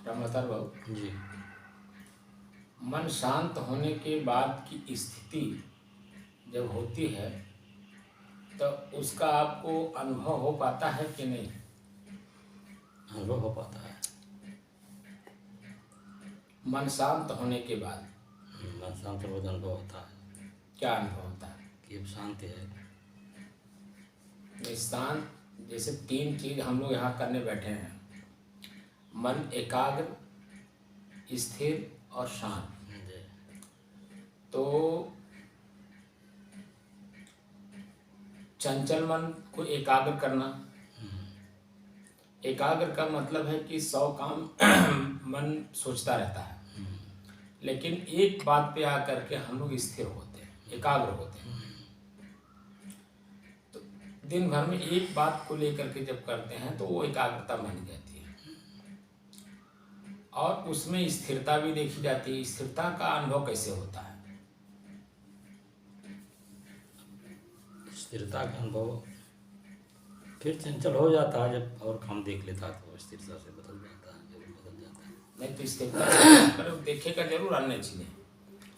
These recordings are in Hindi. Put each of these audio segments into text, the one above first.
रमातर बाबू जी। मन शांत होने के बाद की स्थिति जब होती है तो उसका आपको अनुभव हो पाता है कि नहीं? अनुभव हो पाता है। मन शांत होने के बाद मन शांत बहुत अनुभव होता है। क्या अनुभव होता है? कि अब शांत है। ये शांत जैसे तीन चीज हम लोग यहाँ करने बैठे हैं, मन एकाग्र, स्थिर और शांत। जी। तो चंचल मन को एकाग्र करना, एकाग्र का मतलब है कि 100 काम मन सोचता रहता है, लेकिन एक बात पे आकर के हम लोग स्थिर होते हैं, एकाग्र होते हैं। तो दिन भर में एक बात को लेकर के जब करते हैं तो वो एकाग्रता बन जाती है और उसमें स्थिरता भी देखी जाती है। स्थिरता का अनुभव कैसे होता है? स्थिरता का अनुभव फिर चंचल हो जाता है जब और काम देख लेता है तो स्थिरता से बदल जाता है, जरूर बदल जाता है। नहीं तो स्थिरता देखेगा जरूर अन्य चीजें,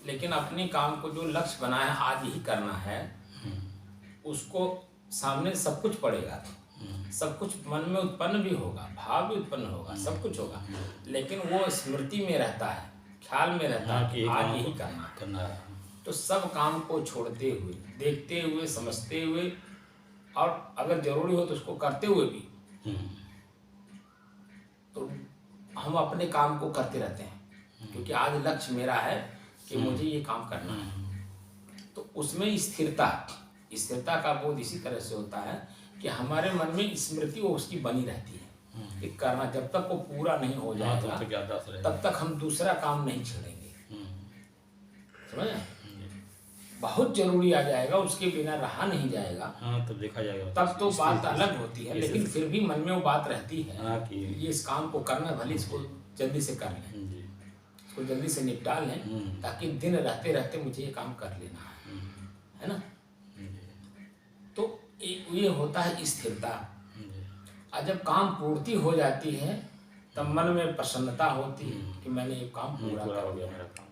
लेकिन अपने काम को जो लक्ष्य बना है आज ही करना है, उसको सामने सब कुछ पड़ेगा, सब कुछ मन में उत्पन्न भी होगा, भाव भी उत्पन्न होगा, सब कुछ होगा, लेकिन वो स्मृति में रहता है, ख्याल में रहता है कि आज यही करना है। तो सब काम को छोड़ते हुए, देखते हुए, समझते हुए और अगर जरूरी हो तो उसको करते हुए भी, तो हम अपने काम को करते रहते हैं क्योंकि आज लक्ष्य मेरा है कि मुझे ये काम करना है। तो उसमें स्थिरता का बोध इसी तरह से होता है कि हमारे मन में स्मृति वो उसकी बनी रहती है कि करना, जब तक वो पूरा नहीं हो जाएगा तब तक हम दूसरा काम नहीं छेड़ेंगे। समझ? बहुत जरूरी आ जाएगा, उसके बिना रहा नहीं जाएगा। हाँ, तब देखा जाएगा, तब तो बात अलग होती है, लेकिन फिर भी मन में वो बात रहती है कि ये इस काम को करना, भले इसको जल्दी से कर लें, इसको जल्दी से निपटा लें ताकि दिन रहते रहते मुझे ये काम कर लेना है ना। तो ये होता है स्थिरता। और जब काम पूर्ति हो जाती है तब मन में प्रसन्नता होती है कि मैंने ये काम पूरा कर लिया मेरा काम।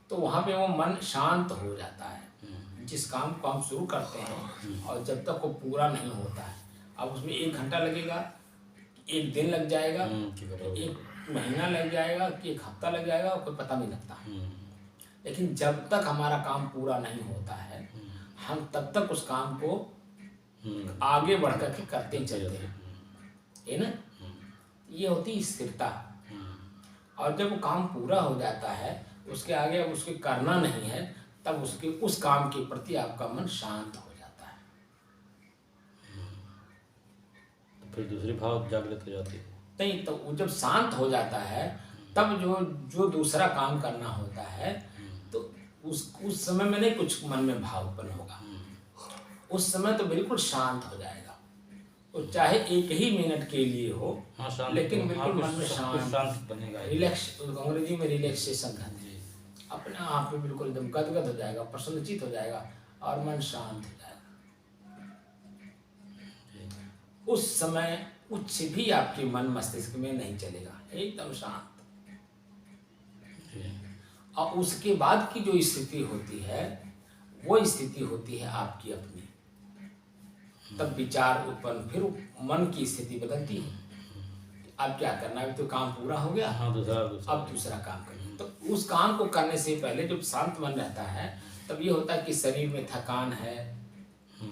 तो वहाँ पे वो मन शांत हो जाता है। जिस काम को हम शुरू करते हैं और जब तक वो पूरा नहीं होता है, अब उसमें 1 घंटा लगेगा, 1 दिन लग जाएगा, 1 महीना लग जाएगा कि 1 हफ्ता लग जाएगा, कोई पता नहीं लगता। लेकिन जब तक हमारा काम पूरा नहीं होता है हम तब तक उस काम को आगे बढ़ करके करते चलते हैं, है ना। ये होती स्थिरता। और जब वो काम पूरा हो जाता है उसके आगे अब उसके करना नहीं है, तब उसके उस काम के प्रति आपका मन शांत हो जाता है। तो फिर दूसरी भाव जागृत हो जाती है। नहीं तो वो जब शांत हो जाता है तब जो दूसरा काम करना होता है तो उस समय में नहीं कुछ मन में भाव उत्पन्न होगा, उस समय तो बिल्कुल शांत हो जाएगा। तो चाहे 1 ही मिनट के लिए हो, लेकिन बिल्कुल मन में शांत बनेगा। रिलैक्स, अंग्रेजी में रिलैक्सेशन कहते हैं। अपने आप में बिल्कुल एकदम गदगद हो जाएगा, प्रसन्नचित हो जाएगा और मन शांत हो जाएगा। उस समय कुछ भी आपके मन मस्तिष्क में नहीं चलेगा, एकदम शांत। और उसके बाद की जो स्थिति होती है वो स्थिति होती है आपकी अपनी। तब विचार उत्पन्न, फिर मन की स्थिति बदलती है। अब क्या करना है, तो काम पूरा हो गया, हाँ, अब दूसरा काम करना। तो उस काम को करने से पहले जब शांत मन रहता है तब ये होता है कि शरीर में थकान है,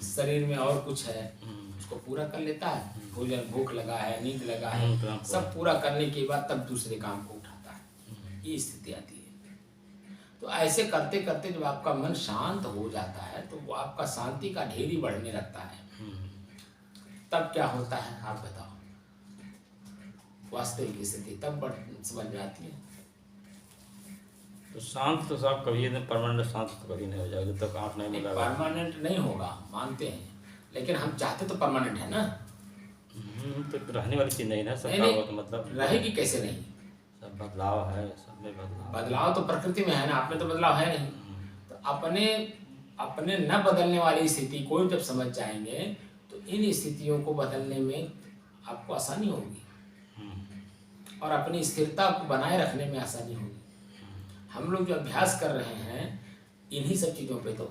शरीर में और कुछ है, उसको पूरा कर लेता है। भोजन, भूख लगा है, नींद लगा है, सब पूरा करने के बाद तब दूसरे काम को उठाता है। ये स्थिति आती है। तो ऐसे करते करते जब आपका मन शांत हो जाता है तो वो आपका शांति का ढेर ही बढ़ने लगता है। तब क्या होता है आप बताओ, वास्तविक स्थिति तब समझ में आती है। तो शांत तो साहब कभी परमानेंट शांत तो कभी नहीं हो जाएगा जब तक आँख नहीं मिला। परमानेंट नहीं होगा मानते हैं, लेकिन हम चाहते तो परमानेंट है ना। तो रहने वाली चीज नहीं ना, सब नहीं, मतलब रहेगी कैसे नहीं, सब बदलाव है, सब में बदलाव तो प्रकृति में है ना, आप में तो बदलाव है नहीं। तो अपने न बदलने वाली स्थिति को जब समझ जाएंगे तो इन स्थितियों को बदलने में आपको आसानी होगी। और अपनी स्थिरता को बनाए रखने में आसानी होगी। हम लोग जो अभ्यास कर रहे हैं इन्हीं सब चीज़ों पे, तो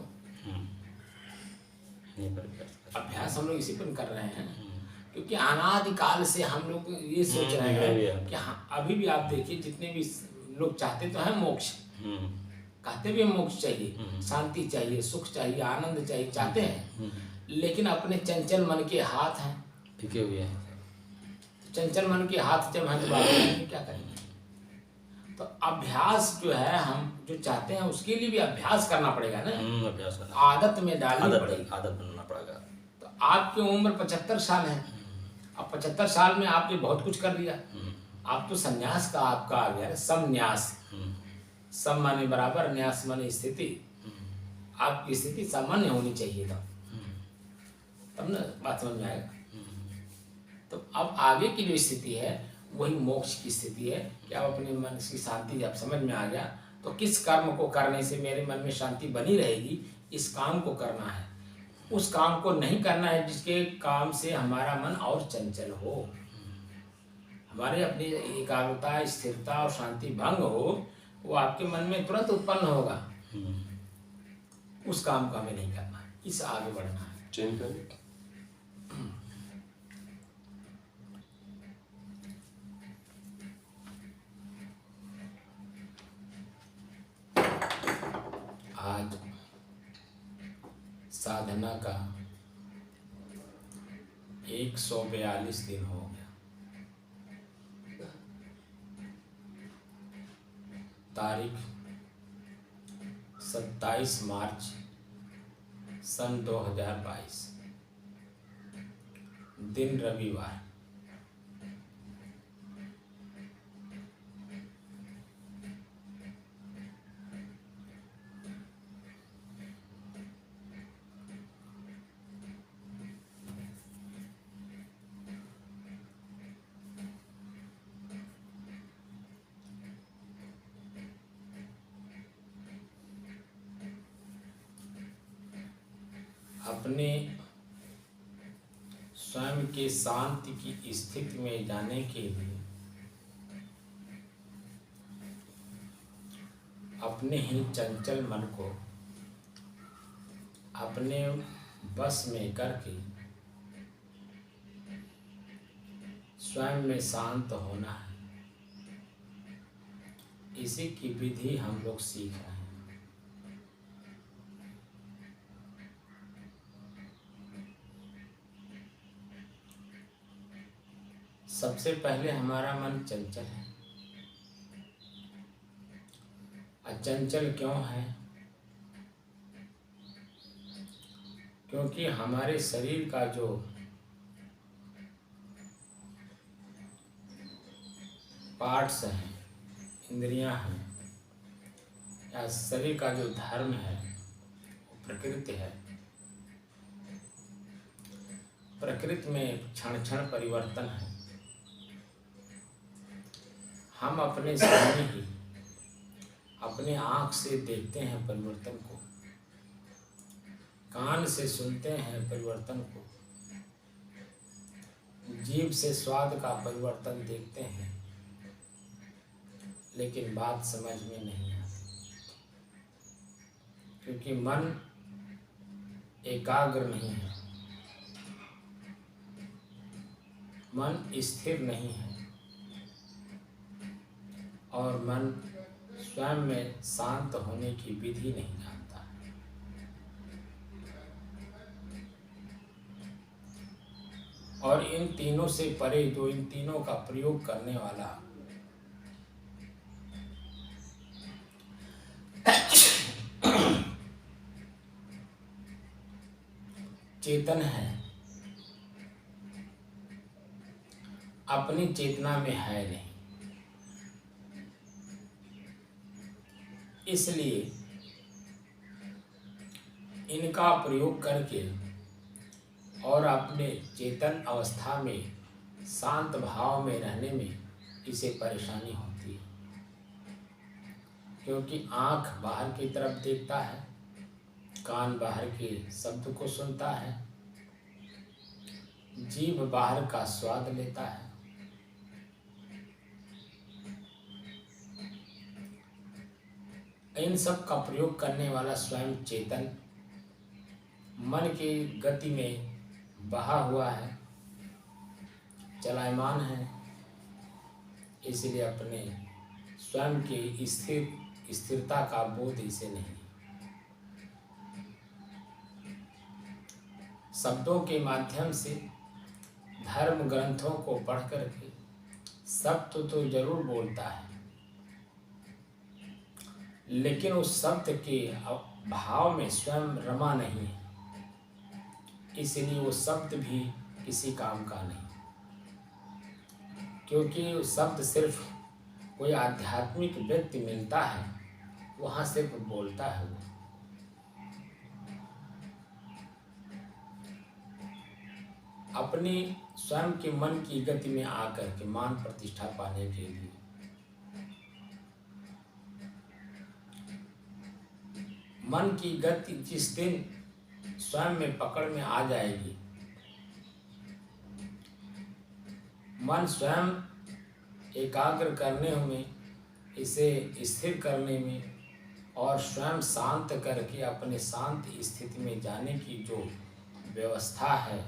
अभ्यास हम लोग इसी पर कर रहे हैं, क्योंकि अनादिकाल से हम लोग ये सोच रहे हैं कि हाँ, अभी भी आप देखिए जितने भी लोग चाहते तो हैं मोक्ष, कहते भी मोक्ष चाहिए, शांति चाहिए, सुख चाहिए, आनंद चाहिए, चाहते हैं, लेकिन अपने चंचल मन के हाथ हैं, टिके हुए हैं। चंचल मन के हाथ जब हैं तो बाबा क्या करेंगे। तो अभ्यास जो है हम जो चाहते हैं उसके लिए भी अभ्यास करना पड़ेगा ना, अभ्यास करना, आदत में डालनी पड़ेगी, आदत बनना पड़ेगा। तो आपकी उम्र 75 साल है, अब 75 साल में आपने बहुत कुछ कर लिया, आप तो संन्यास का आपका आ गया संन्यास, सम माने बराबर, न्यास माने स्थिति, आपकी स्थिति सामान्य होनी चाहिए तब ना बात समझ में आएगा। तो अब आगे की जो स्थिति है वही मोक्ष की स्थिति है कि आप अपने मन की शांति जब समझ में आ गया तो किस कर्म को करने से मेरे मन में शांति बनी रहेगी, इस काम को करना है, उस काम को नहीं करना है जिसके काम से हमारा मन और चंचल हो, हमारे अपनी एकाग्रता, स्थिरता और शांति भंग हो, वो आपके मन में तुरंत उत्पन्न होगा। उस काम को हमें नहीं करना है, इस आगे बढ़ना है। चेंज करें। आज साधना का 142 दिन हो गया। तारीख 27 मार्च सन 2022, दिन रविवार। अपने स्वयं के शांति की स्थिति में जाने के लिए अपने ही चंचल मन को अपने बस में करके स्वयं में शांत होना है, इसी की विधि हम लोग सीख रहे हैं। सबसे पहले हमारा मन चंचल है। अचंचल क्यों है? क्योंकि हमारे शरीर का जो पार्ट्स हैं, इंद्रियां हैं, या शरीर का जो धर्म है, वो प्रकृति है। प्रकृति में क्षण क्षण परिवर्तन है। हम अपने सामने ही अपने आँख से देखते हैं परिवर्तन को, कान से सुनते हैं परिवर्तन को, जीभ से स्वाद का परिवर्तन देखते हैं, लेकिन बात समझ में नहीं आती, क्योंकि मन एकाग्र नहीं है, मन स्थिर नहीं है, और मन स्वयं में शांत होने की विधि नहीं जानता है। और इन तीनों से परे जो इन तीनों का प्रयोग करने वाला चेतन है, अपनी चेतना में है नहीं। इसलिए इनका प्रयोग करके और अपने चेतन अवस्था में शांत भाव में रहने में इसे परेशानी होती है, क्योंकि आँख बाहर की तरफ देखता है, कान बाहर के शब्द को सुनता है, जीभ बाहर का स्वाद लेता है, इन सब का प्रयोग करने वाला स्वयं चेतन मन की गति में बहा हुआ है, चलायमान है। इसलिए अपने स्वयं की स्थिरता का बोध इसे नहीं। शब्दों के माध्यम से धर्म ग्रंथों को पढ़ करके शब्द तो जरूर बोलता है, लेकिन उस शब्द के भाव में स्वयं रमा नहीं है, इसलिए वो शब्द भी किसी काम का नहीं। क्योंकि वो शब्द सिर्फ कोई आध्यात्मिक व्यक्ति मिलता है, वहाँ सिर्फ बोलता है वो। अपनी स्वयं के मन की गति में आकर के मान प्रतिष्ठा पाने के लिए मन की गति जिस दिन स्वयं में पकड़ में आ जाएगी, मन स्वयं एकाग्र करने में, इसे स्थिर करने में और स्वयं शांत करके अपने शांत स्थिति में जाने की जो व्यवस्था है,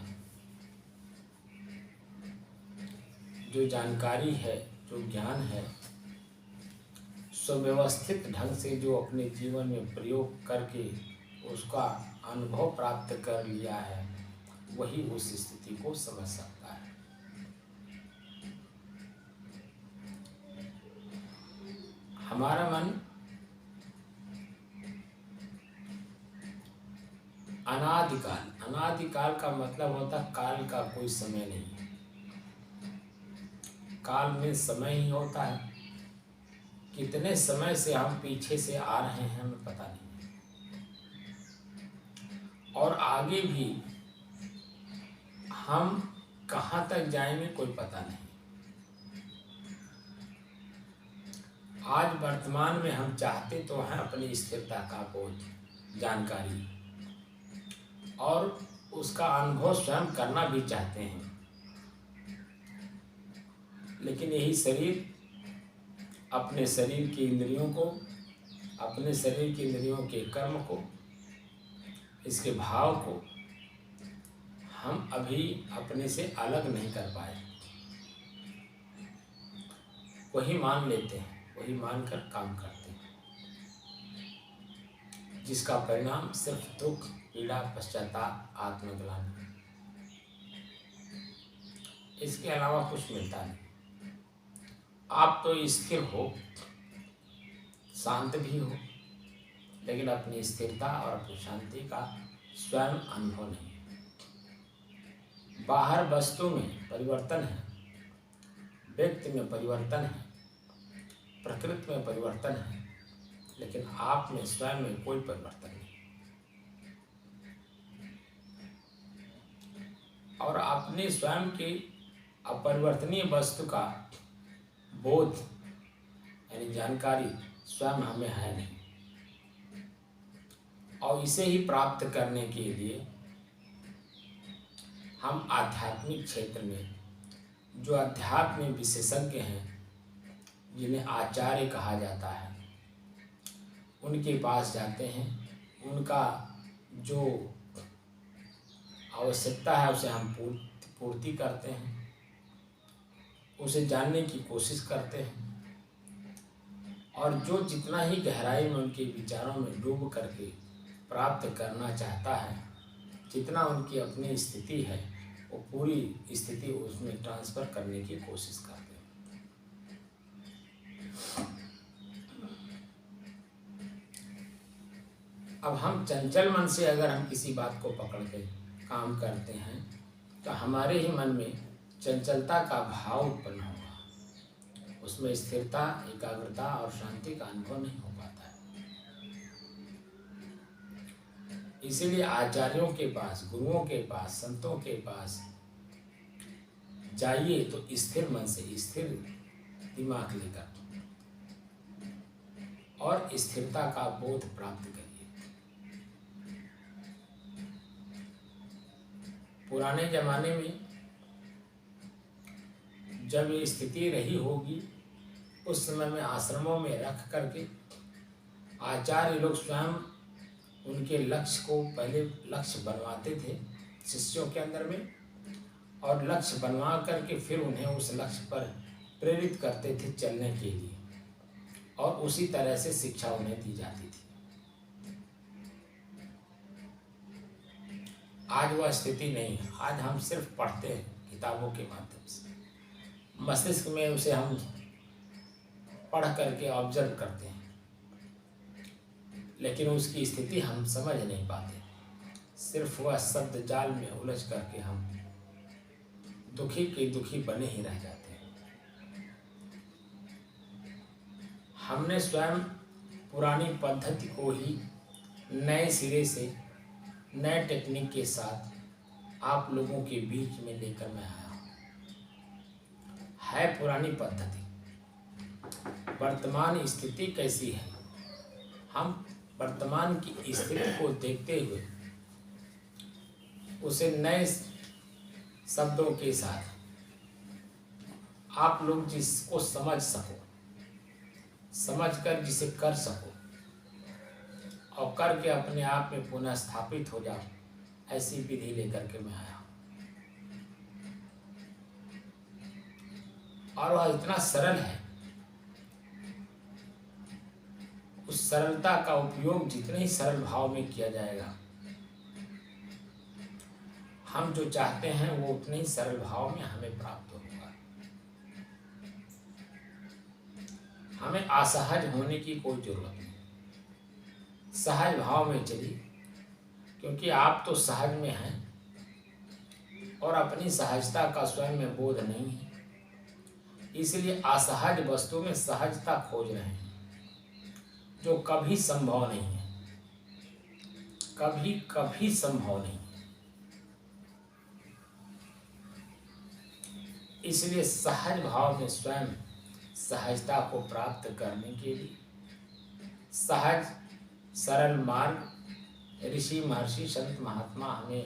जो जानकारी है, जो ज्ञान है, सुव्यवस्थित ढंग से जो अपने जीवन में प्रयोग करके उसका अनुभव प्राप्त कर लिया है, वही उस स्थिति को समझ सकता है। हमारा मन अनादिकाल का मतलब होता काल का कोई समय नहीं है। काल में समय ही होता है। कितने समय से हम पीछे से आ रहे हैं हमें पता नहीं, और आगे भी हम कहाँ तक जाएंगे कोई पता नहीं। आज वर्तमान में हम चाहते तो हैं अपनी स्थिरता का बोध, जानकारी और उसका अनुभव स्वयं करना भी चाहते हैं, लेकिन यही शरीर अपने शरीर की इंद्रियों को, अपने शरीर की इंद्रियों के कर्म को, इसके भाव को हम अभी अपने से अलग नहीं कर पाए। वही मान लेते हैं, वही मानकर काम करते हैं, जिसका परिणाम सिर्फ दुख, पीड़ा, पश्चाताप, आत्मग्लानि, इसके अलावा कुछ मिलता नहीं। आप तो स्थिर हो, शांत भी हो, लेकिन अपनी स्थिरता और अपनी शांति का स्वयं अनुभव नहीं है। बाहर वस्तु में परिवर्तन है, व्यक्ति में परिवर्तन है, प्रकृति में परिवर्तन है, लेकिन आप में स्वयं में कोई परिवर्तन नहीं। और अपने स्वयं के अपरिवर्तनीय वस्तु का बोध यानी जानकारी स्वयं हमें है नहीं, और इसे ही प्राप्त करने के लिए हम आध्यात्मिक क्षेत्र में जो अध्यात्म में विशेषज्ञ हैं, जिन्हें आचार्य कहा जाता है, उनके पास जाते हैं। उनका जो आवश्यकता है उसे हम पूर्ति करते हैं, उसे जानने की कोशिश करते हैं, और जो जितना ही गहराई में उनके विचारों में डूब करके प्राप्त करना चाहता है, जितना उनकी अपनी स्थिति है, वो पूरी स्थिति उसमें ट्रांसफ़र करने की कोशिश करते हैं। अब हम चंचल मन से अगर हम किसी बात को पकड़ के काम करते हैं, तो हमारे ही मन में चंचलता का भाव उत्पन्न होगा, उसमें स्थिरता, एकाग्रता और शांति का अनुभव नहीं हो पाता है। इसीलिए आचार्यों के पास, गुरुओं के पास, संतों के पास जाइए तो स्थिर मन से, स्थिर दिमाग लेकर और स्थिरता का बोध प्राप्त करिए। पुराने जमाने में जब ये स्थिति रही होगी, उस समय में आश्रमों में रख करके आचार्य लोग स्वयं उनके लक्ष्य को पहले लक्ष्य बनवाते थे शिष्यों के अंदर में, और लक्ष्य बनवा करके फिर उन्हें उस लक्ष्य पर प्रेरित करते थे चलने के लिए, और उसी तरह से शिक्षा उन्हें दी जाती थी। आज वह स्थिति नहीं है। आज हम सिर्फ पढ़ते हैं किताबों के माध्यम से, मस्तिष्क में उसे हम पढ़ करके ऑब्जर्व करते हैं, लेकिन उसकी स्थिति हम समझ नहीं पाते। सिर्फ वह शब्द जाल में उलझ करके हम दुखी के दुखी बने ही रह जाते हैं। हमने स्वयं पुरानी पद्धति को ही नए सिरे से नए टेक्निक के साथ आप लोगों के बीच में लेकर मैं आया हूँ। है पुरानी पद्धति, वर्तमान स्थिति कैसी है, हम वर्तमान की स्थिति को देखते हुए उसे नए शब्दों के साथ आप लोग जिसको समझ सको, समझकर जिसे कर सको और करके अपने आप में पुनः स्थापित हो जाओ, ऐसी विधि लेकर के मैं आया हूँ। और वह इतना सरल है, उस सरलता का उपयोग जितने ही सरल भाव में किया जाएगा, हम जो चाहते हैं वो उतने ही सरल भाव में हमें प्राप्त होगा। हमें असहज होने की कोई जरूरत नहीं, सहज भाव में चलिए, क्योंकि आप तो सहज में हैं और अपनी सहजता का स्वयं में बोध नहीं है, इसलिए असहज वस्तु में सहजता खोज रहे हैं, जो कभी संभव नहीं है, कभी कभी संभव नहीं है। इसलिए सहज भाव में स्वयं सहजता को प्राप्त करने के लिए सहज सरल मार्ग ऋषि महर्षि संत महात्मा हमें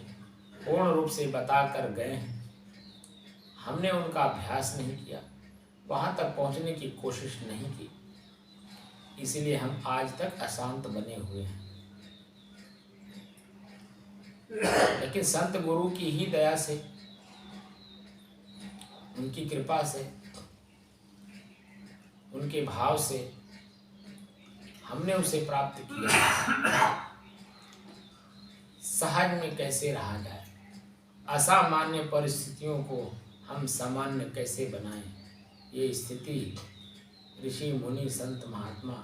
पूर्ण रूप से बता कर गए हैं। हमने उनका अभ्यास नहीं किया, वहाँ तक पहुँचने की कोशिश नहीं की, इसलिए हम आज तक अशांत बने हुए हैं। लेकिन संत गुरु की ही दया से, उनकी कृपा से, उनके भाव से हमने उसे प्राप्त किया। सहज में कैसे रहा जाए, असामान्य परिस्थितियों को हम सामान्य कैसे बनाएं, ये स्थिति ऋषि मुनि संत महात्मा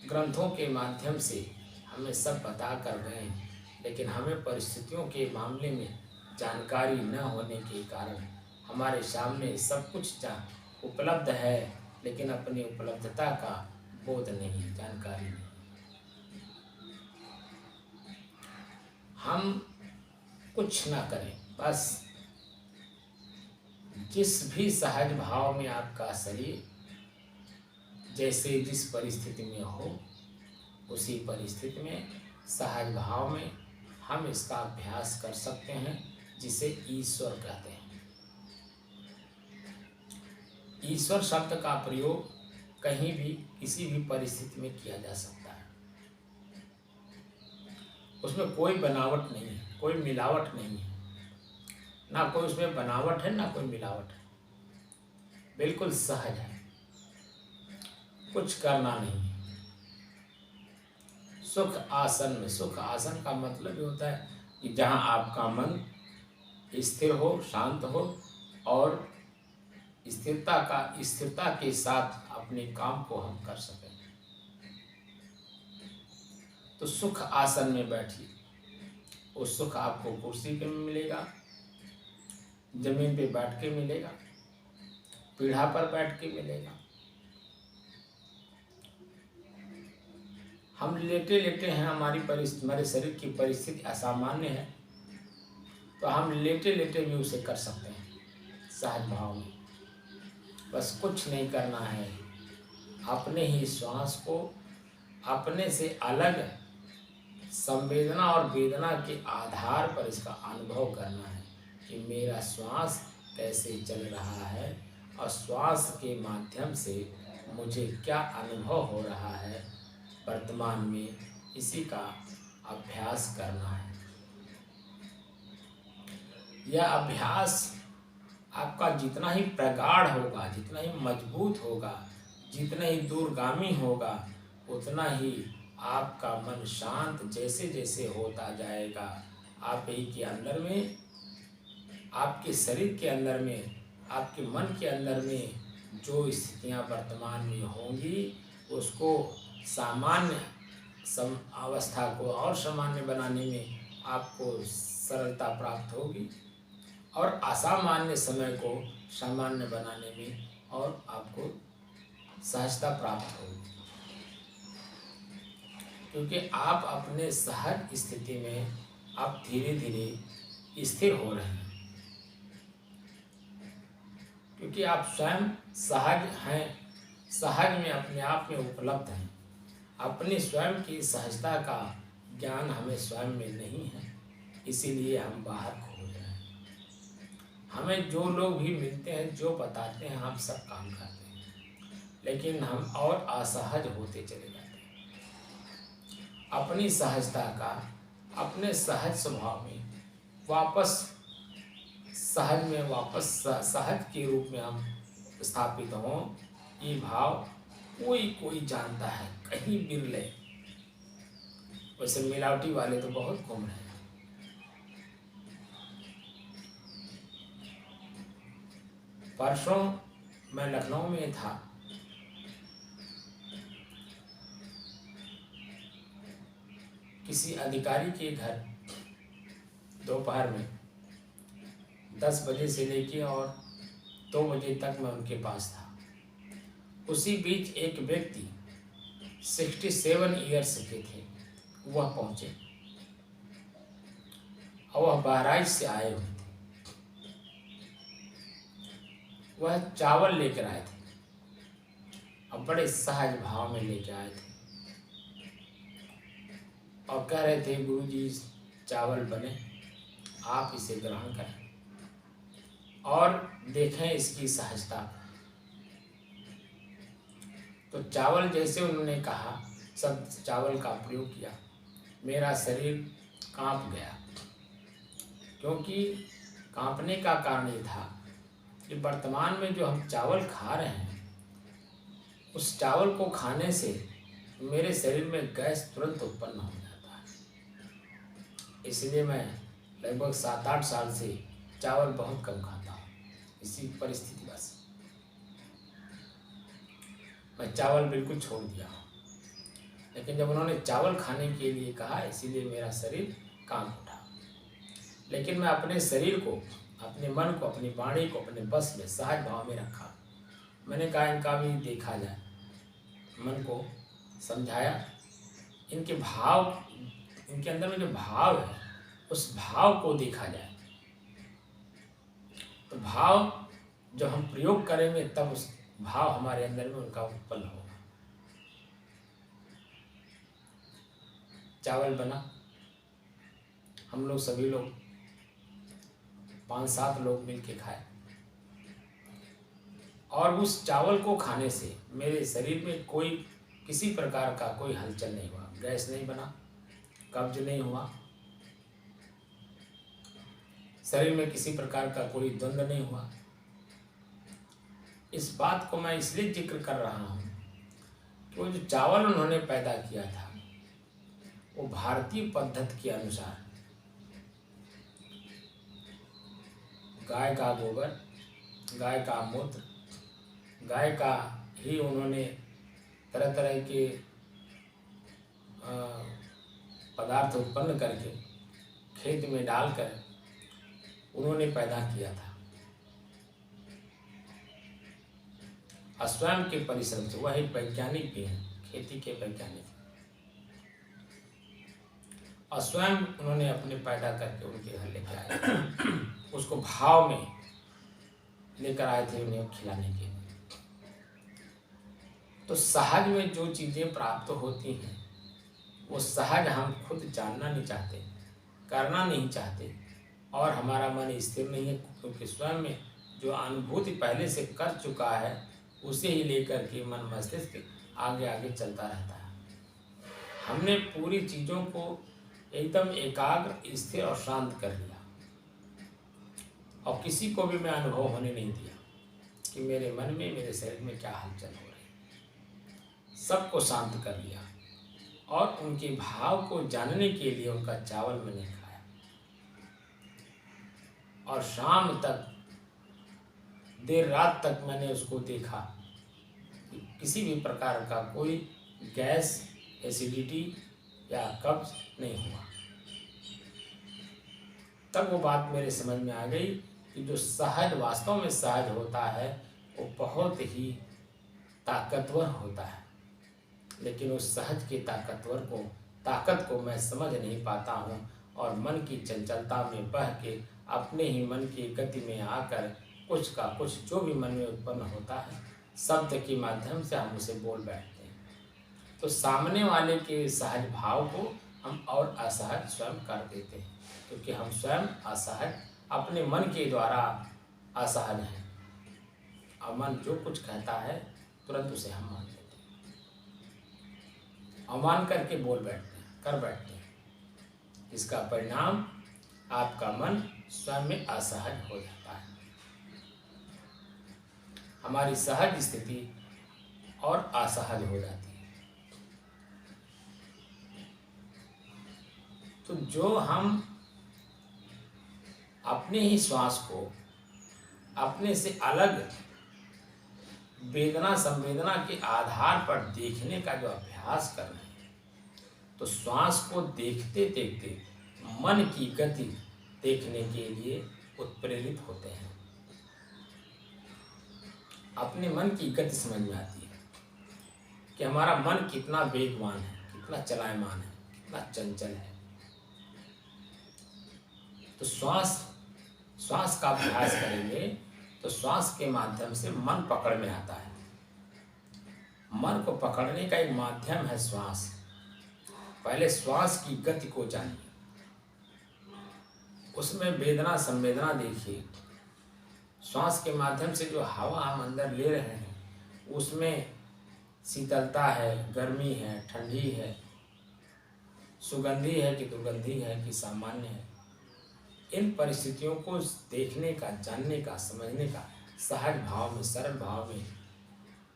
ग्रंथों के माध्यम से हमें सब बता कर गए, लेकिन हमें परिस्थितियों के मामले में जानकारी न होने के कारण हमारे सामने सब कुछ उपलब्ध है, लेकिन अपनी उपलब्धता का बोध नहीं, जानकारी नहीं। हम कुछ ना करें, बस जिस भी सहज भाव में आपका शरीर जैसे जिस परिस्थिति में हो, उसी परिस्थिति में सहज भाव में हम इसका अभ्यास कर सकते हैं, जिसे ईश्वर कहते हैं। ईश्वर शब्द का प्रयोग कहीं भी किसी भी परिस्थिति में किया जा सकता है। उसमें कोई बनावट नहीं है, कोई मिलावट नहीं है, ना कोई उसमें बनावट है ना कोई मिलावट है, बिल्कुल सहज है, कुछ करना नहीं है। सुख आसन में, सुख आसन का मतलब ये होता है कि जहाँ आपका मन स्थिर हो, शांत हो और स्थिरता के साथ अपने काम को हम कर सकें। तो सुख आसन में बैठिए। वो सुख आपको कुर्सी पे मिलेगा, जमीन पे बैठ के मिलेगा, पीढ़ा पर बैठ के मिलेगा। हम लेटे लेटे हैं, हमारे शरीर की परिस्थिति असामान्य है, तो हम लेटे लेटे भी उसे कर सकते हैं सहज भाव में। बस कुछ नहीं करना है, अपने ही श्वास को अपने से अलग संवेदना और वेदना के आधार पर इसका अनुभव करना है कि मेरा श्वास कैसे चल रहा है, और श्वास के माध्यम से मुझे क्या अनुभव हो रहा है वर्तमान में, इसी का अभ्यास करना है। यह अभ्यास आपका जितना ही प्रगाढ़ होगा, जितना ही मजबूत होगा, जितना ही दूरगामी होगा, उतना ही आपका मन शांत जैसे जैसे होता जाएगा। आप ही के अंदर में, आपके शरीर के अंदर में, आपके मन के अंदर में जो स्थितियां वर्तमान में होंगी, उसको सामान्य अवस्था को और सामान्य बनाने में आपको सरलता प्राप्त होगी और असामान्य समय को सामान्य बनाने में और आपको सहजता प्राप्त होगी, क्योंकि आप अपने सहज स्थिति में आप धीरे धीरे स्थिर हो रहे हैं, क्योंकि आप स्वयं सहज हैं, सहज में अपने आप में उपलब्ध हैं। अपनी स्वयं की सहजता का ज्ञान हमें स्वयं में नहीं है, इसीलिए हम बाहर खोज रहे हैं। हमें जो लोग भी मिलते हैं, जो बताते हैं, हम सब काम करते हैं, लेकिन हम और असहज होते चले जाते हैं। अपनी सहजता का, अपने सहज स्वभाव में वापस सहज में, वापस सहज के रूप में हम स्थापित हों, ये भाव कोई कोई जानता है, कहीं बिरले। वैसे मिलावटी वाले तो बहुत घूम रहे हैं। परसों मैं लखनऊ में था, किसी अधिकारी के घर दोपहर में 10 बजे से लेके और 2 बजे तक मैं उनके पास था। उसी बीच एक व्यक्ति 67 ईयर्स के थे, वह पहुंचे और वह बहराइच से आए हुए थे। वह चावल लेकर आए थे और बड़े सहज भाव में लेकर आए थे और कह रहे थे, गुरुजी चावल बने, आप इसे ग्रहण करें और देखें इसकी सहजता। तो चावल जैसे उन्होंने कहा, सब चावल का प्रयोग किया, मेरा शरीर कांप गया, क्योंकि कांपने का कारण ये था कि वर्तमान में जो हम चावल खा रहे हैं, उस चावल को खाने से मेरे शरीर में गैस तुरंत उत्पन्न हो जाता है। इसलिए मैं लगभग 7-8 साल से चावल बहुत कम खाता हूँ, इसी परिस्थिति बस मैं चावल बिल्कुल छोड़ दिया हूँ। लेकिन जब उन्होंने चावल खाने के लिए कहा, इसीलिए मेरा शरीर कांप उठा। लेकिन मैं अपने शरीर को, अपने मन को, अपनी वाणी को अपने बस में, सहज भाव में रखा। मैंने कहा इनका भी देखा जाए, मन को समझाया, इनके भाव, इनके अंदर में जो भाव है, उस भाव को देखा जाए। तो भाव जब हम प्रयोग करेंगे, तब उस भाव हमारे अंदर में उनका उत्पन्न होगा। चावल बना, हम लोग सभी लोग 5-7 लोग मिलके खाए और उस चावल को खाने से मेरे शरीर में कोई किसी प्रकार का कोई हलचल नहीं हुआ, गैस नहीं बना, कब्ज नहीं हुआ, शरीर में किसी प्रकार का कोई द्वंद्व नहीं हुआ। इस बात को मैं इसलिए जिक्र कर रहा हूँ कि वो जो चावल उन्होंने पैदा किया था, वो भारतीय पद्धति के अनुसार गाय का गोबर, गाय का मूत्र, गाय का ही उन्होंने तरह तरह के पदार्थ उत्पन्न करके खेत में डालकर उन्होंने पैदा किया था। स्वयं के परिश्रम से, वह एक वैज्ञानिक भी हैं, खेती के वैज्ञानिक, और स्वयं उन्होंने अपने पैदा करके उनके घर लेकर आए, उसको भाव में लेकर आए थे उन्हें खिलाने के लिए। तो सहज में जो चीज़ें प्राप्त होती हैं, वो सहज हम खुद जानना नहीं चाहते, करना नहीं चाहते, और हमारा मन स्थिर नहीं है, क्योंकि स्वयं में जो अनुभूति पहले से कर चुका है, उसे ही लेकर के मन मस्तिष्क आगे आगे चलता रहता है। हमने पूरी चीज़ों को एकदम एकाग्र, स्थिर और शांत कर लिया, और किसी को भी मैं अनुभव होने नहीं दिया कि मेरे मन में, मेरे शरीर में क्या हलचल हो रही है। सबको शांत कर लिया, और उनके भाव को जानने के लिए उनका चावल मैंने खाया, और शाम तक, देर रात तक मैंने उसको देखा कि किसी भी प्रकार का कोई गैस, एसिडिटी या कब्ज नहीं हुआ। तब वो बात मेरे समझ में आ गई कि जो सहज, वास्तव में सहज होता है, वो बहुत ही ताकतवर होता है, लेकिन उस सहज के ताकत को मैं समझ नहीं पाता हूँ, और मन की चंचलता में बह के अपने ही मन की गति में आकर कुछ का कुछ जो भी मन में उत्पन्न होता है, शब्द के माध्यम से हम उसे बोल बैठते हैं। तो सामने वाले के सहज भाव को हम और असहज स्वयं कर देते हैं, क्योंकि हम स्वयं असहज, अपने मन के द्वारा असहज हैं, और मन जो कुछ कहता है तुरंत उसे हम मान लेते हैं, अमान करके बोल बैठते हैं, कर बैठते हैं। इसका परिणाम आपका मन स्वयं में असहज हो जाता है। हमारी सहज स्थिति और असहज हो जाती है। तो जो हम अपने ही श्वास को अपने से अलग वेदना संवेदना के आधार पर देखने का जो अभ्यास कर रहे हैं, तो श्वास को देखते देखते मन की गति देखने के लिए उत्प्रेरित होते हैं। अपने मन की गति समझ में आती है कि हमारा मन कितना वेगवान है, कितना चलायमान है, कितना चंचल है। तो श्वास का अभ्यास करेंगे तो श्वास के माध्यम से मन पकड़ में आता है। मन को पकड़ने का एक माध्यम है श्वास। पहले श्वास की गति को जानिए, उसमें वेदना संवेदना देखिए। श्वास के माध्यम से जो हवा हम अंदर ले रहे हैं, उसमें शीतलता है, गर्मी है, ठंडी है, सुगंधी है कि दुर्गंधी है कि सामान्य है। इन परिस्थितियों को देखने का, जानने का, समझने का सहज भाव में, सरल भाव में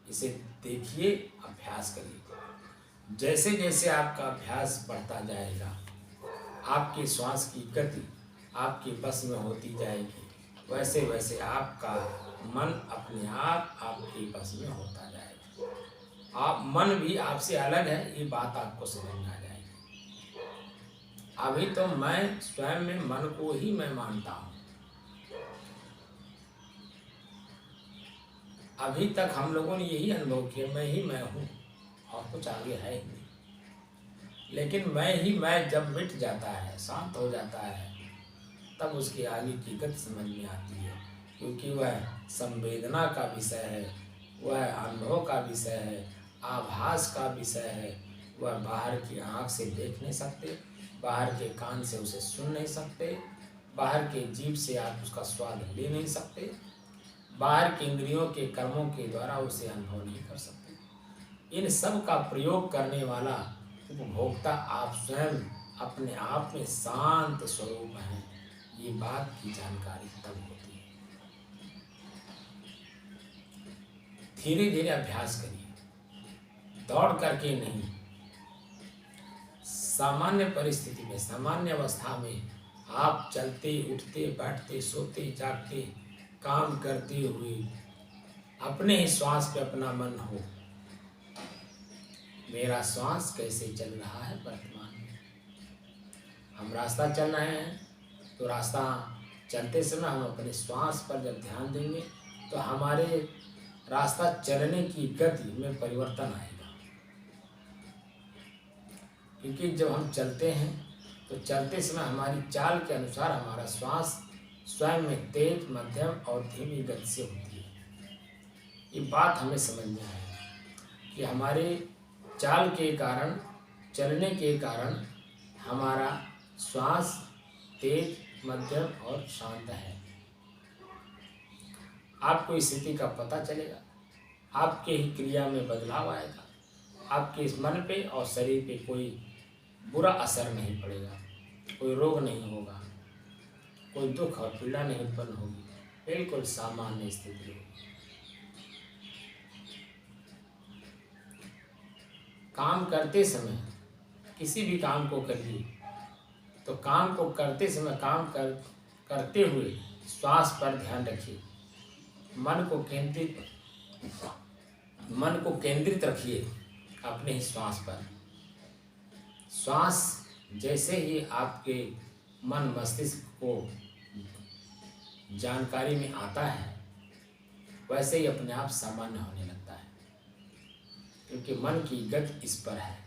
इसे देखिए, अभ्यास करिए। जैसे जैसे आपका अभ्यास बढ़ता जाएगा, आपकी श्वास की गति आपके बस में होती जाएगी, वैसे वैसे आपका मन अपने आप आपके बस में होता जाएगा। आप मन भी आपसे अलग है, ये बात आपको समझ में आ जाएगी। अभी तो मैं स्वयं में मन को ही मैं मानता हूँ। अभी तक हम लोगों ने यही अनुभव किया, मैं ही मैं हूँ और कुछ आगे है ही नहीं। लेकिन मैं ही मैं जब मिट जाता है, शांत हो जाता है, तब उसके आगे की गति समझ में आती है, क्योंकि वह संवेदना का विषय है, वह अनुभव का विषय है, आभास का विषय है। वह बाहर की आँख से देख नहीं सकते, बाहर के कान से उसे सुन नहीं सकते, बाहर के जीभ से आप उसका स्वाद ले नहीं सकते, बाहर के इंद्रियों के कर्मों के द्वारा उसे अनुभव नहीं कर सकते। इन सब का प्रयोग करने वाला उपभोक्ता आप स्वयं अपने आप में शांत स्वरूप हैं। ये बात की जानकारी तब होती है। धीरे धीरे अभ्यास करिए, दौड़ करके नहीं। सामान्य परिस्थिति में, सामान्य अवस्था में आप चलते, उठते, बैठते, सोते, जागते, काम करते हुए अपने ही श्वास पे अपना मन हो, मेरा श्वास कैसे चल रहा है वर्तमान में। हम रास्ता चल रहे हैं, तो रास्ता चलते समय हम अपने श्वास पर जब ध्यान देंगे तो हमारे रास्ता चलने की गति में परिवर्तन आएगा। क्योंकि जब हम चलते हैं तो चलते समय हमारी चाल के अनुसार हमारा श्वास स्वयं में तेज, मध्यम और धीमी गति से होती है। ये बात हमें समझ में आएगी कि हमारे चाल के कारण, चलने के कारण हमारा श्वास तेज, मध्यम और शांत है। आपको इस स्थिति का पता चलेगा आपके ही क्रिया में बदलाव आएगा। आपके इस मन पे और शरीर पे कोई बुरा असर नहीं पड़ेगा, कोई रोग नहीं होगा, कोई दुख और पीड़ा नहीं उत्पन्न होगी, बिल्कुल सामान्य स्थिति होगी। काम करते समय किसी भी काम को करिए तो काम को करते समय करते हुए श्वास पर ध्यान रखिए। मन को केंद्रित रखिए अपने ही श्वास पर। श्वास जैसे ही आपके मन मस्तिष्क को जानकारी में आता है वैसे ही अपने आप सामान्य होने लगता है, क्योंकि मन की गति इस पर है।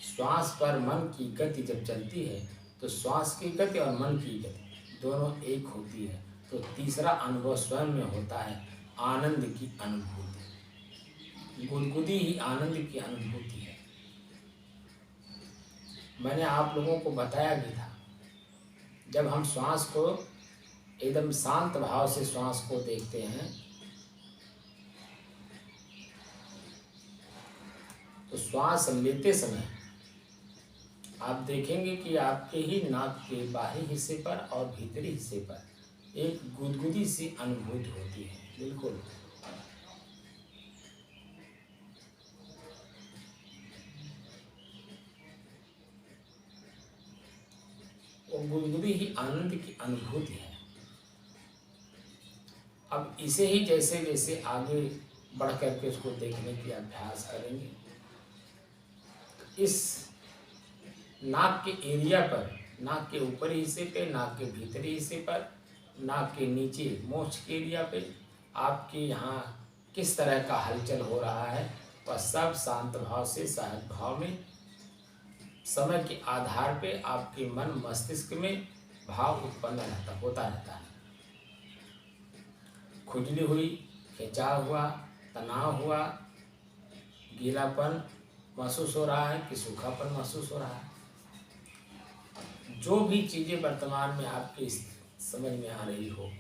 श्वास पर मन की गति जब चलती है तो श्वास की गति और मन की गति दोनों एक होती है, तो तीसरा अनुभव स्वयं में होता है आनंद की अनुभूति। गुदगुदी ही आनंद की अनुभूति है। मैंने आप लोगों को बताया भी था, जब हम श्वास को एकदम शांत भाव से श्वास को देखते हैं तो श्वास लेते समय आप देखेंगे कि आपके ही नाक के बाहरी हिस्से पर और भीतरी हिस्से पर एक गुदगुदी सी अनुभूति होती है। बिल्कुल वो गुदगुदी ही आनंद की अनुभूति है। अब इसे ही जैसे जैसे आगे बढ़ करके उसको देखने की अभ्यास करेंगे, इस नाक के एरिया पर, नाक के ऊपरी हिस्से पे, नाक के भीतरी हिस्से पर, नाक के नीचे मोछ के एरिया पे आपके यहाँ किस तरह का हलचल हो रहा है, वह सब शांत भाव से सहज भाव में समय के आधार पे आपके मन मस्तिष्क में भाव उत्पन्न होता रहता है। खुजली हुई, खिंचाव हुआ, तनाव हुआ, गीलापन महसूस हो रहा है कि सूखापन महसूस हो रहा है, जो भी चीज़ें वर्तमान में आपके समझ में आ रही हो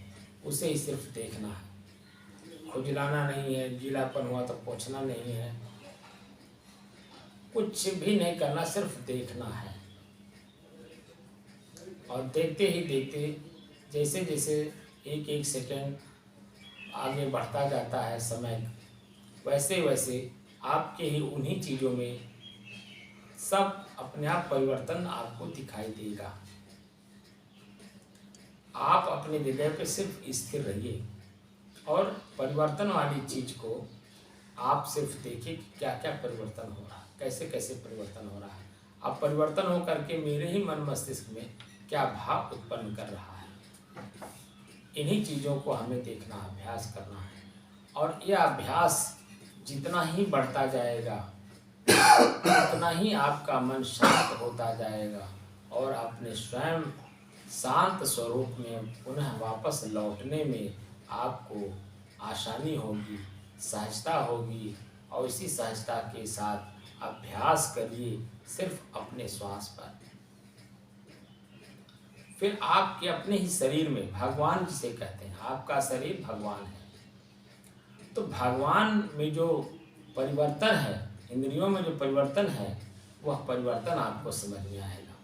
उसे ही सिर्फ देखना है। खुजलाना नहीं है, गीलापन हुआ तो पोंछना नहीं है, कुछ भी नहीं करना, सिर्फ देखना है। और देखते ही देखते जैसे जैसे एक एक सेकंड आगे बढ़ता जाता है समय, वैसे वैसे आपके ही उन्हीं चीज़ों में सब अपने आप परिवर्तन आपको दिखाई देगा। आप अपने जगह पे सिर्फ स्थिर रहिए और परिवर्तन वाली चीज़ को आप सिर्फ देखिए कि क्या क्या परिवर्तन हो रहा है, कैसे कैसे परिवर्तन हो रहा है। अब परिवर्तन हो करके मेरे ही मन मस्तिष्क में क्या भाव उत्पन्न कर रहा है, इन्हीं चीज़ों को हमें देखना, अभ्यास करना है। और यह अभ्यास जितना ही बढ़ता जाएगा उतना ही आपका मन शांत होता जाएगा और अपने स्वयं शांत स्वरूप में पुनः वापस लौटने में आपको आसानी होगी, सहजता होगी। और इसी सहजता के साथ अभ्यास करिए सिर्फ अपने श्वास पर। फिर आपके अपने ही शरीर में, भगवान जिसे कहते हैं, आपका शरीर भगवान है, तो भगवान में जो परिवर्तन है, इंद्रियों में जो परिवर्तन है, वह परिवर्तन आपको समझ में आएगा।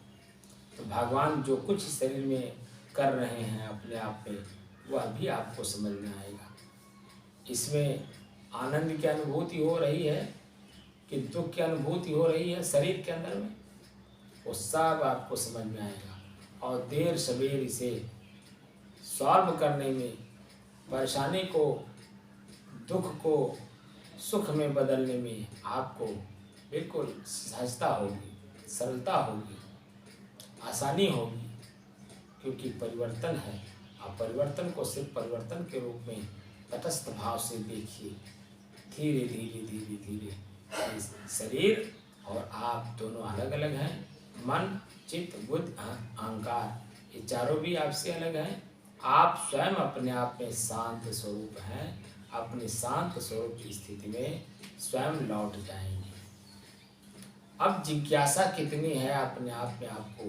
तो भगवान जो कुछ शरीर में कर रहे हैं अपने आप में, वह भी आपको समझ में आएगा। इसमें आनंद की अनुभूति हो रही है कि दुख की अनुभूति हो रही है शरीर के अंदर में, वो सब आपको समझ में आएगा। और देर सवेर इसे सॉल्व करने में, परेशानी को, दुख को सुख में बदलने में आपको बिल्कुल सहजता होगी, सरलता होगी, आसानी होगी, क्योंकि परिवर्तन है। आप परिवर्तन को सिर्फ परिवर्तन के रूप में तटस्थ भाव से देखिए। धीरे धीरे धीरे धीरे शरीर और आप दोनों अलग अलग हैं। मन, चित्त, बुद्धि, अहंकार, ये चारों भी आपसे अलग हैं। आप स्वयं अपने आप में शांत स्वरूप हैं। अपने शांत स्वरूप की स्थिति में स्वयं लौट जाएंगे। अब जिज्ञासा कितनी है अपने आप में आपको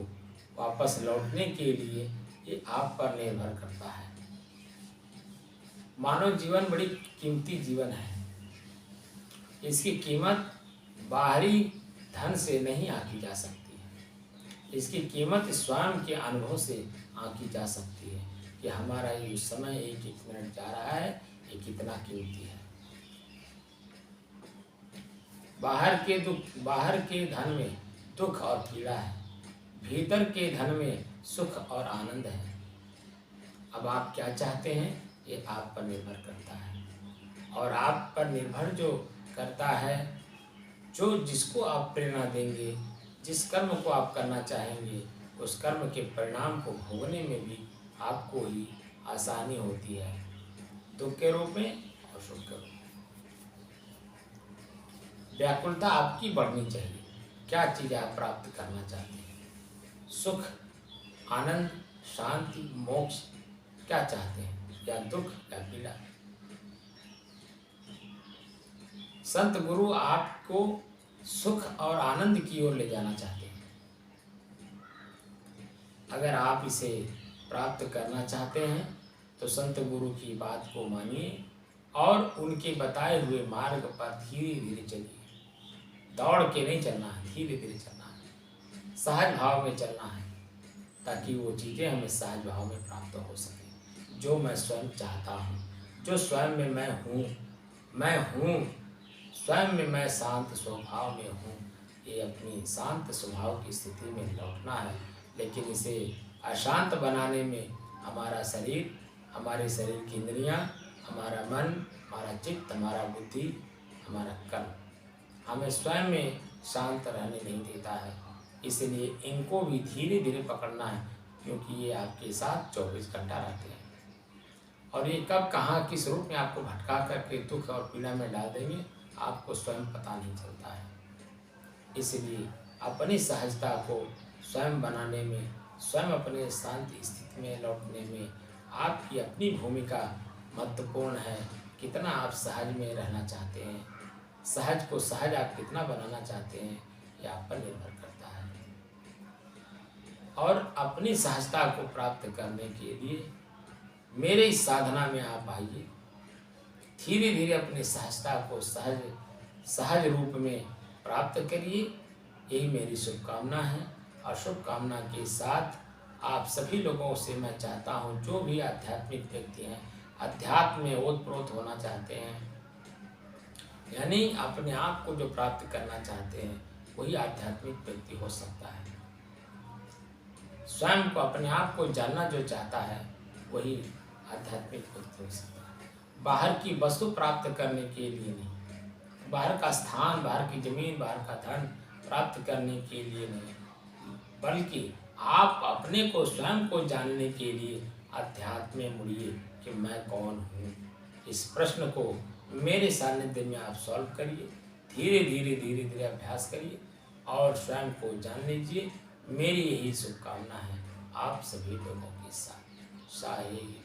वापस लौटने के लिए, ये आप पर निर्भर करता है। मानव जीवन बड़ी कीमती जीवन है। इसकी कीमत बाहरी धन से नहीं आंकी जा सकती है। इसकी कीमत स्वयं के अनुभव से आंकी जा सकती है कि हमारा ये समय एक एक मिनट जा रहा है, ये कितना कीमती है। बाहर के धन में दुख और पीड़ा है, भीतर के धन में सुख और आनंद है। अब आप क्या चाहते हैं ये आप पर निर्भर करता है, और आप पर निर्भर जो करता है, जो जिसको आप प्रेरणा देंगे, जिस कर्म को आप करना चाहेंगे, उस कर्म के परिणाम को भोगने में भी आपको ही आसानी होती है, दुख के रूप में और सुख के रूप में। व्याकुलता आपकी बढ़नी चाहिए। क्या चीज़ आप प्राप्त करना चाहते हैं? सुख, आनंद, शांति, मोक्ष क्या चाहते हैं, या दुख या पीड़ा? संत गुरु आपको सुख और आनंद की ओर ले जाना चाहते हैं। अगर आप इसे प्राप्त करना चाहते हैं तो संत गुरु की बात को मानिए और उनके बताए हुए मार्ग पर धीरे धीरे चलिए। दौड़ के नहीं चलना है, धीरे धीरे चलना है, सहज भाव में चलना है, ताकि वो चीज़ें हमें सहज भाव में प्राप्त हो सके। जो मैं स्वयं चाहता हूँ, जो स्वयं में मैं हूँ, स्वयं में मैं शांत स्वभाव में हूँ, ये अपनी शांत स्वभाव की स्थिति में लौटना है। लेकिन इसे अशांत बनाने में हमारा शरीर, हमारे शरीर की इंद्रियाँ, हमारा मन, हमारा चित्त, हमारा बुद्धि, हमारा कर्म हमें स्वयं में शांत रहने नहीं देता है। इसलिए इनको भी धीरे धीरे पकड़ना है, क्योंकि ये आपके साथ 24 घंटा रहते हैं, और ये कब कहाँ किस रूप में आपको भटका करके दुख और पीड़ा में डाल देंगे, आपको स्वयं पता नहीं चलता है। इसलिए अपनी सहजता को स्वयं बनाने में, स्वयं अपने शांति स्थिति में लौटने में आपकी अपनी भूमिका महत्वपूर्ण है। कितना आप सहज में रहना चाहते हैं, सहज को सहज आप कितना बनाना चाहते हैं, यह आप पर निर्भर करता है। और अपनी सहजता को प्राप्त करने के लिए मेरे इस साधना में आप आइए। धीरे धीरे अपनी सहजता को सहज रूप में प्राप्त करिए। यही मेरी शुभकामना है, और शुभकामना के साथ आप सभी लोगों से मैं चाहता हूँ, जो भी आध्यात्मिक व्यक्ति हैं, अध्यात्म में ओतप्रोत होना चाहते हैं, यानी अपने आप को जो प्राप्त करना चाहते हैं, वही आध्यात्मिक व्यक्ति हो सकता है। स्वयं को, अपने आप को जानना जो चाहता है, वही आध्यात्मिक व्यक्ति हो सकता है। बाहर की वस्तु प्राप्त करने के लिए नहीं, बाहर का स्थान, बाहर की जमीन, बाहर का धन प्राप्त करने के लिए नहीं, बल्कि आप अपने को, स्वयं को जानने के लिए अध्यात्म में मुड़िए कि मैं कौन हूँ। इस प्रश्न को मेरे सानिध्य में आप सॉल्व करिए। धीरे धीरे धीरे धीरे अभ्यास करिए और स्वयं को जान लीजिए। मेरी यही शुभकामना है आप सभी लोगों के साथ। साहिब